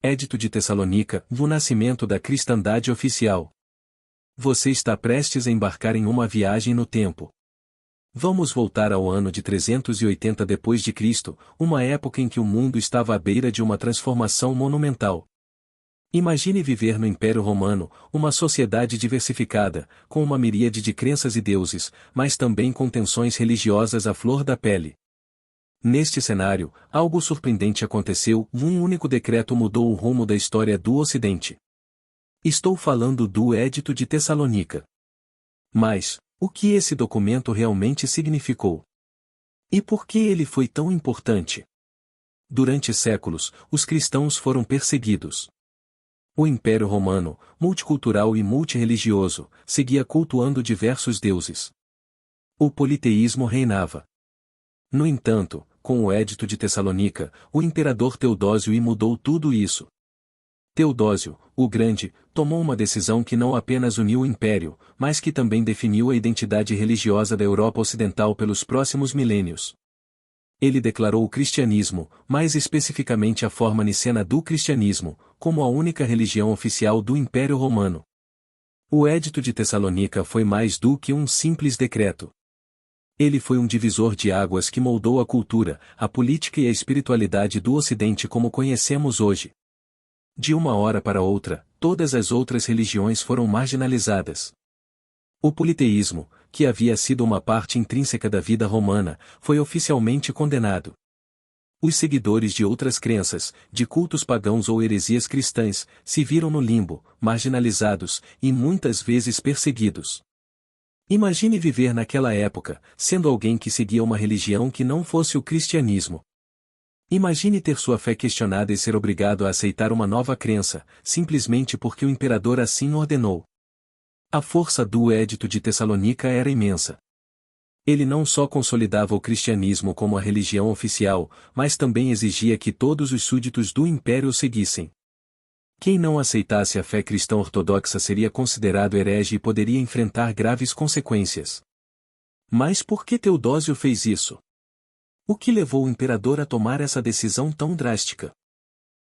Édito de Tessalônica, o nascimento da cristandade oficial. Você está prestes a embarcar em uma viagem no tempo. Vamos voltar ao ano de 380 d.C., uma época em que o mundo estava à beira de uma transformação monumental. Imagine viver no Império Romano, uma sociedade diversificada, com uma miríade de crenças e deuses, mas também com tensões religiosas à flor da pele. Neste cenário, algo surpreendente aconteceu, um único decreto mudou o rumo da história do Ocidente. Estou falando do Édito de Tessalônica. Mas, o que esse documento realmente significou? E por que ele foi tão importante? Durante séculos, os cristãos foram perseguidos. O Império Romano, multicultural e multirreligioso, seguia cultuando diversos deuses. O politeísmo reinava. No entanto, com o Édito de Tessalônica, o imperador Teodósio mudou tudo isso. Teodósio, o Grande, tomou uma decisão que não apenas uniu o império, mas que também definiu a identidade religiosa da Europa Ocidental pelos próximos milênios. Ele declarou o cristianismo, mais especificamente a forma nicena do cristianismo, como a única religião oficial do Império Romano. O Édito de Tessalônica foi mais do que um simples decreto. Ele foi um divisor de águas que moldou a cultura, a política e a espiritualidade do Ocidente como conhecemos hoje. De uma hora para outra, todas as outras religiões foram marginalizadas. O politeísmo, que havia sido uma parte intrínseca da vida romana, foi oficialmente condenado. Os seguidores de outras crenças, de cultos pagãos ou heresias cristãs, se viram no limbo, marginalizados e muitas vezes perseguidos. Imagine viver naquela época, sendo alguém que seguia uma religião que não fosse o cristianismo. Imagine ter sua fé questionada e ser obrigado a aceitar uma nova crença, simplesmente porque o imperador assim ordenou. A força do Édito de Tessalônica era imensa. Ele não só consolidava o cristianismo como a religião oficial, mas também exigia que todos os súditos do império o seguissem. Quem não aceitasse a fé cristã ortodoxa seria considerado herege e poderia enfrentar graves consequências. Mas por que Teodósio fez isso? O que levou o imperador a tomar essa decisão tão drástica?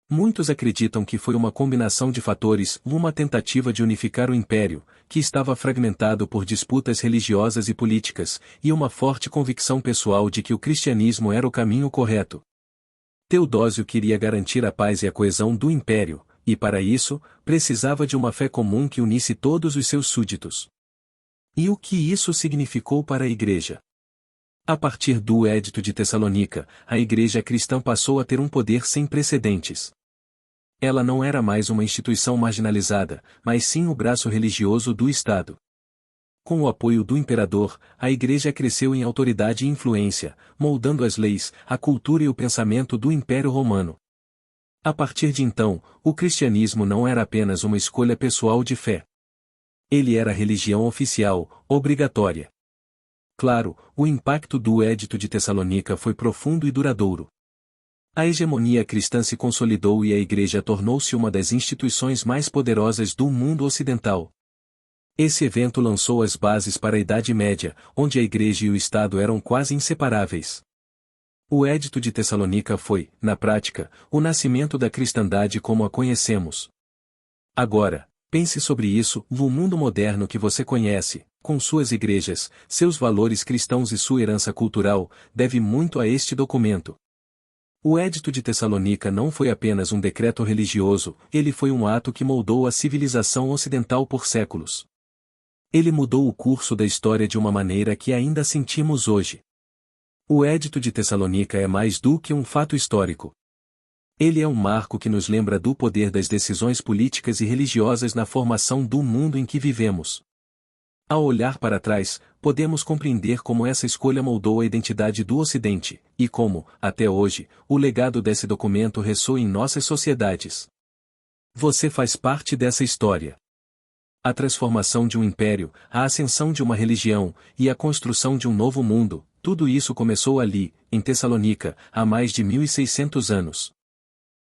Muitos acreditam que foi uma combinação de fatores, uma tentativa de unificar o império, que estava fragmentado por disputas religiosas e políticas, e uma forte convicção pessoal de que o cristianismo era o caminho correto. Teodósio queria garantir a paz e a coesão do império, e para isso, precisava de uma fé comum que unisse todos os seus súditos. E o que isso significou para a Igreja? A partir do Édito de Tessalônica, a Igreja cristã passou a ter um poder sem precedentes. Ela não era mais uma instituição marginalizada, mas sim o braço religioso do Estado. Com o apoio do imperador, a Igreja cresceu em autoridade e influência, moldando as leis, a cultura e o pensamento do Império Romano. A partir de então, o cristianismo não era apenas uma escolha pessoal de fé. Ele era religião oficial, obrigatória. Claro, o impacto do Édito de Tessalônica foi profundo e duradouro. A hegemonia cristã se consolidou e a Igreja tornou-se uma das instituições mais poderosas do mundo ocidental. Esse evento lançou as bases para a Idade Média, onde a Igreja e o Estado eram quase inseparáveis. O Édito de Tessalônica foi, na prática, o nascimento da cristandade como a conhecemos. Agora, pense sobre isso, o mundo moderno que você conhece, com suas igrejas, seus valores cristãos e sua herança cultural, deve muito a este documento. O Édito de Tessalônica não foi apenas um decreto religioso, ele foi um ato que moldou a civilização ocidental por séculos. Ele mudou o curso da história de uma maneira que ainda sentimos hoje. O Édito de Tessalônica é mais do que um fato histórico. Ele é um marco que nos lembra do poder das decisões políticas e religiosas na formação do mundo em que vivemos. Ao olhar para trás, podemos compreender como essa escolha moldou a identidade do Ocidente, e como, até hoje, o legado desse documento ressoa em nossas sociedades. Você faz parte dessa história. A transformação de um império, a ascensão de uma religião, e a construção de um novo mundo, tudo isso começou ali, em Tessalônica, há mais de 1600 anos.